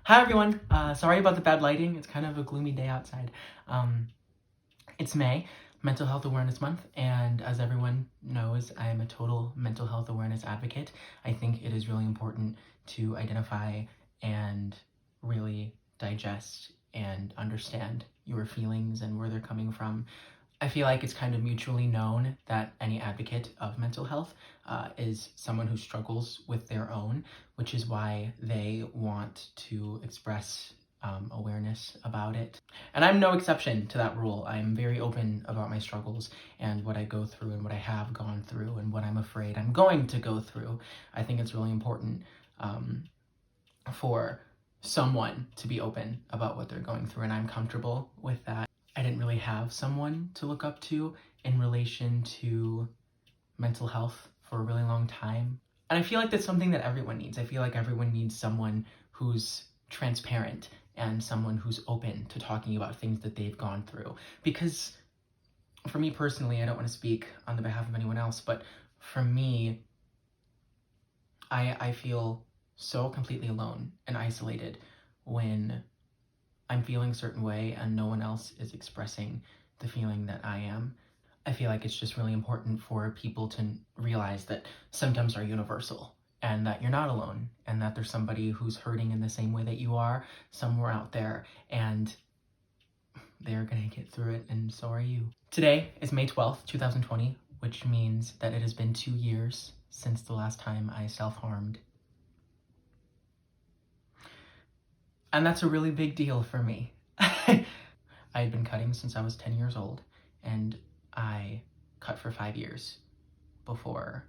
Hi everyone. Sorry about the bad lighting. It's kind of a gloomy day outside. It's May, Mental Health Awareness Month, and as everyone knows, I am a total mental health awareness advocate. I think it is really important to identify and really digest and understand your feelings and where they're coming from. I feel like it's kind of mutually known that any advocate of mental health is someone who struggles with their own, which is why they want to express awareness about it. And I'm no exception to that rule. I'm very open about my struggles and what I go through and what I have gone through and what I'm afraid I'm going to go through. I think it's really important for someone to be open about what they're going through, and I'm comfortable with that. I didn't really have someone to look up to in relation to mental health for a really long time. And I feel like that's something that everyone needs. I feel like everyone needs someone who's transparent and someone who's open to talking about things that they've gone through. Because for me personally, I don't want to speak on the behalf of anyone else, but for me, I feel so completely alone and isolated when I'm feeling a certain way and no one else is expressing the feeling that I am. I feel like it's just really important for people to realize that symptoms are universal and that you're not alone and that there's somebody who's hurting in the same way that you are somewhere out there, and they're gonna get through it, and so are you. Today is May 12th, 2020, which means that it has been 2 years since the last time I self-harmed. And that's a really big deal for me. I had been cutting since I was 10 years old, and I cut for 5 years before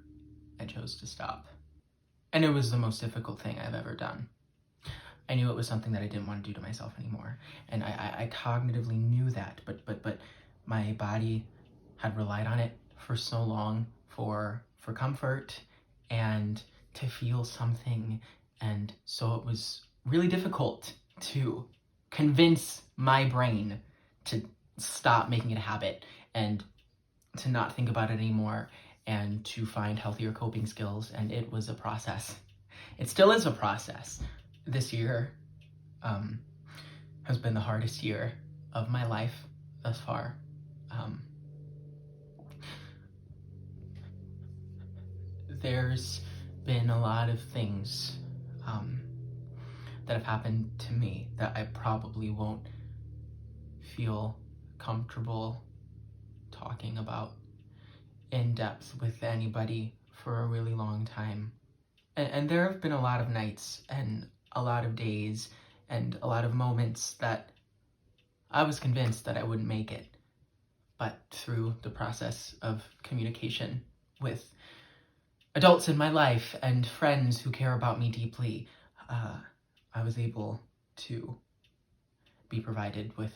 I chose to stop. And it was the most difficult thing I've ever done. I knew it was something that I didn't want to do to myself anymore. And I cognitively knew that, but my body had relied on it for so long for comfort and to feel something. And so it was really difficult to convince my brain to stop making it a habit and to not think about it anymore and to find healthier coping skills. And it was a process. It still is a process. This year has been the hardest year of my life thus far. There's been a lot of things that have happened to me that I probably won't feel comfortable talking about in depth with anybody for a really long time. And there have been a lot of nights and a lot of days and a lot of moments that I was convinced that I wouldn't make it. But through the process of communication with adults in my life and friends who care about me deeply, I was able to be provided with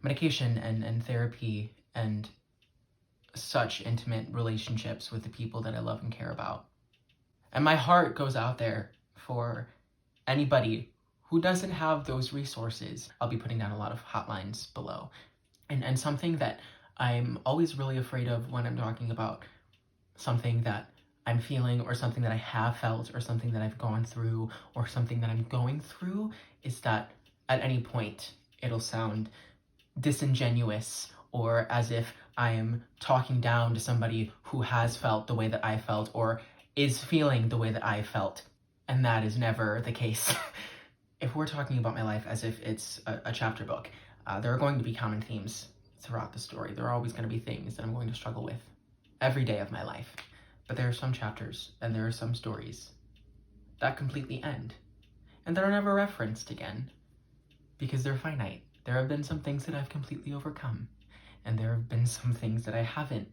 medication and therapy and such intimate relationships with the people that I love and care about. And my heart goes out there for anybody who doesn't have those resources. I'll be putting down a lot of hotlines below. And something that I'm always really afraid of when I'm talking about something that I'm feeling or something that I have felt or something that I've gone through or something that I'm going through is that at any point it'll sound disingenuous or as if I am talking down to somebody who has felt the way that I felt or is feeling the way that I felt. And that is never the case. If we're talking about my life as if it's a chapter book, there are going to be common themes throughout the story. There are always going to be things that I'm going to struggle with every day of my life. But there are some chapters and there are some stories that completely end and that are never referenced again because they're finite. There have been some things that I've completely overcome, and there have been some things that I haven't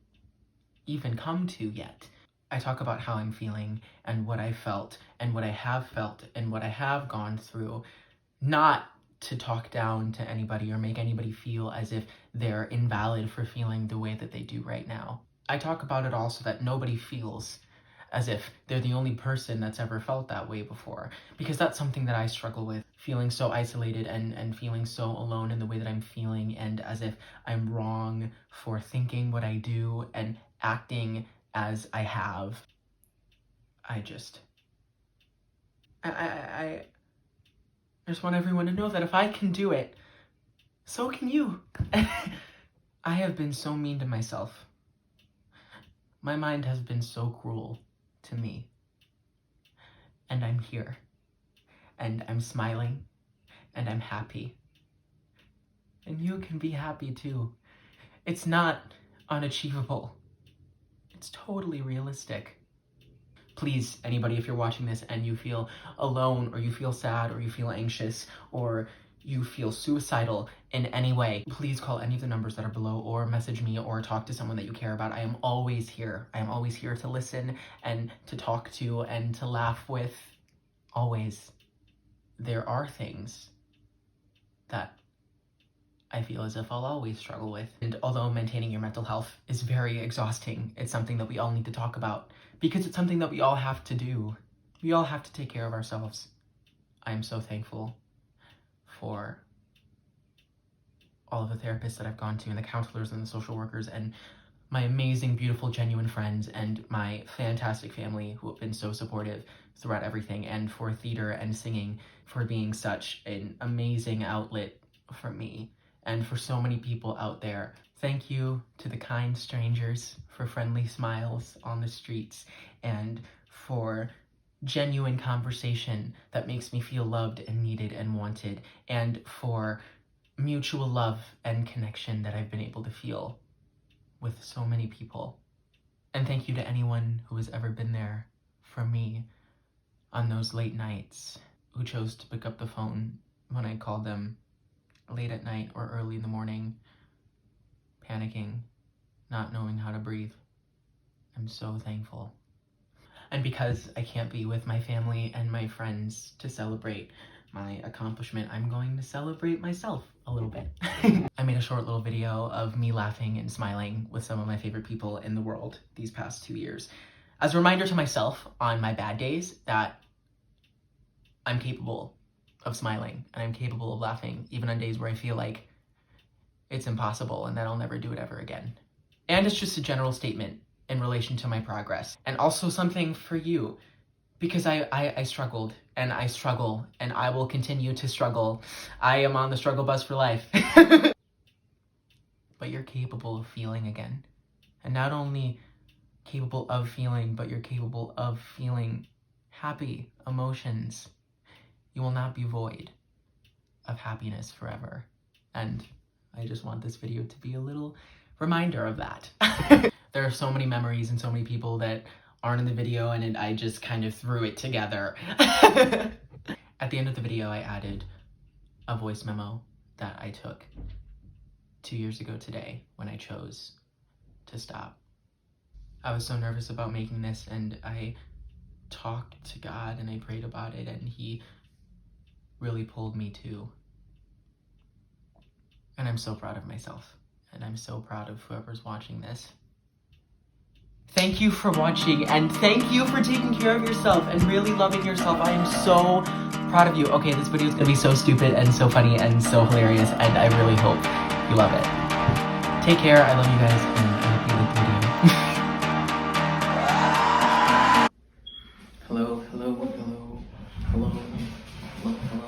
even come to yet. I talk about how I'm feeling and what I felt and what I have felt and what I have gone through, not to talk down to anybody or make anybody feel as if they're invalid for feeling the way that they do right now. I talk about it all so that nobody feels as if they're the only person that's ever felt that way before, because that's something that I struggle with, feeling so isolated and feeling so alone in the way that I'm feeling, and as if I'm wrong for thinking what I do and acting as I have. I I just want everyone to know that if I can do it, so can you. I have been so mean to myself. My mind has been so cruel to me. And I'm here. And I'm smiling. And I'm happy. And you can be happy too. It's not unachievable. It's totally realistic. Please, anybody, if you're watching this and you feel alone, or you feel sad, or you feel anxious, or you feel suicidal in any way, please call any of the numbers that are below, or message me, or talk to someone that you care about. I am always here. I am always here to listen and to talk to and to laugh with. Always. There are things that I feel as if I'll always struggle with. And although maintaining your mental health is very exhausting, it's something that we all need to talk about because it's something that we all have to do. We all have to take care of ourselves. I am so thankful for all of the therapists that I've gone to and the counselors and the social workers and my amazing, beautiful, genuine friends and my fantastic family who have been so supportive throughout everything, and for theater and singing for being such an amazing outlet for me. And for so many people out there, thank you to the kind strangers for friendly smiles on the streets and for genuine conversation that makes me feel loved and needed and wanted, and for mutual love and connection that I've been able to feel with so many people. And thank you to anyone who has ever been there for me on those late nights, who chose to pick up the phone when I called them late at night or early in the morning, panicking, not knowing how to breathe. I'm so thankful. And because I can't be with my family and my friends to celebrate my accomplishment, I'm going to celebrate myself a little bit. I made a short little video of me laughing and smiling with some of my favorite people in the world these past 2 years, as a reminder to myself on my bad days that I'm capable of smiling and I'm capable of laughing, even on days where I feel like it's impossible and that I'll never do it ever again. And it's just a general statement in relation to my progress, and also something for you, because I struggled and I struggle and I will continue to struggle. I am on the struggle bus for life. But you're capable of feeling again. And not only capable of feeling, but you're capable of feeling happy emotions. You will not be void of happiness forever. And I just want this video to be a little reminder of that. There are so many memories and so many people that aren't in the video, and I just kind of threw it together. At the end of the video, I added a voice memo that I took 2 years ago today when I chose to stop. I was so nervous about making this, and I talked to God and I prayed about it, and He really pulled me to. And I'm so proud of myself, and I'm so proud of whoever's watching this. Thank you for watching, and thank you for taking care of yourself and really loving yourself. I am so proud of you. Okay, this video is gonna be so stupid and so funny and so hilarious, and I really hope you love it. Take care, I love you guys, and I hope you like the video. Hello, hello, hello, hello, hello, hello.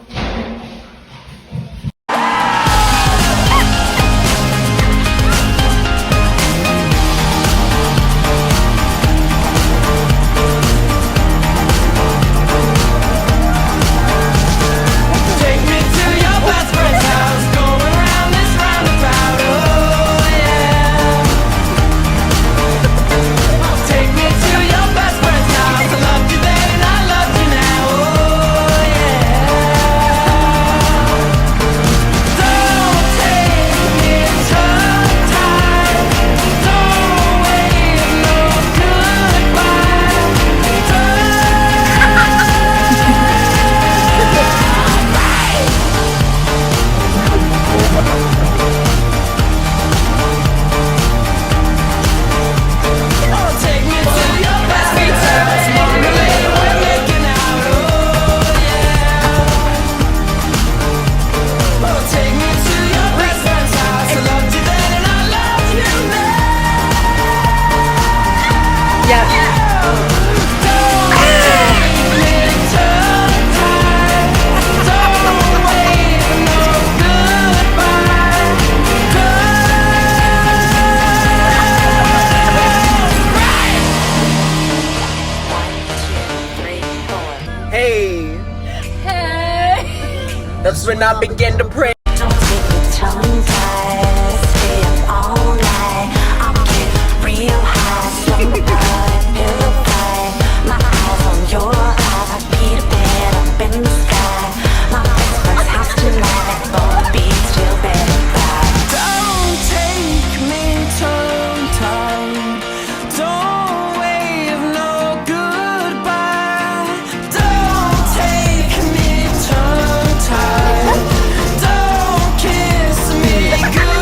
That's when I began to pray. Don't keep me tongue-tied, stay up all night. I'll get real high, slumber party, pillow fight. My eyes on your eyes, I beat a bed up in the sky. My best friend's house tonight, both beats till bedtime. Don't take me tongue-tied. Don't wave no goodbye. Don't take me tongue-tied. Don't kiss me goodnight.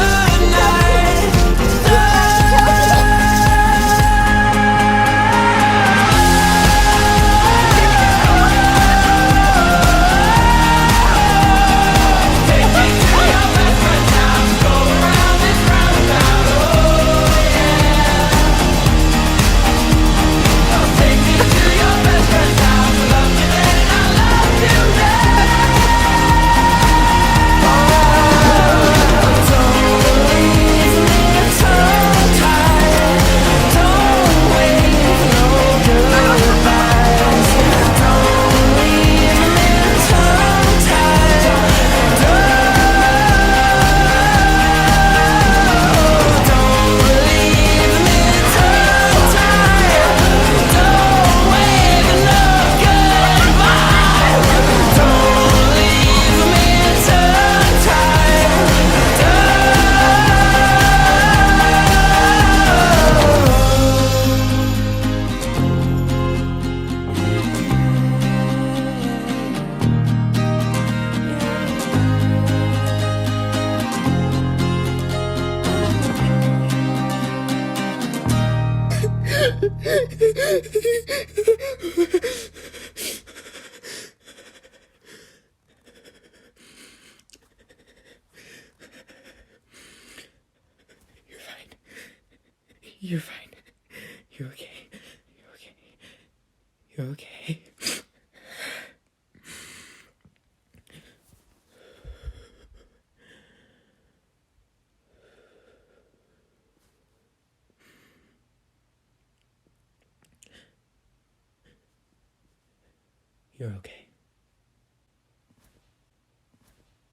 You're fine. You're okay. You're okay. You're okay. You're okay.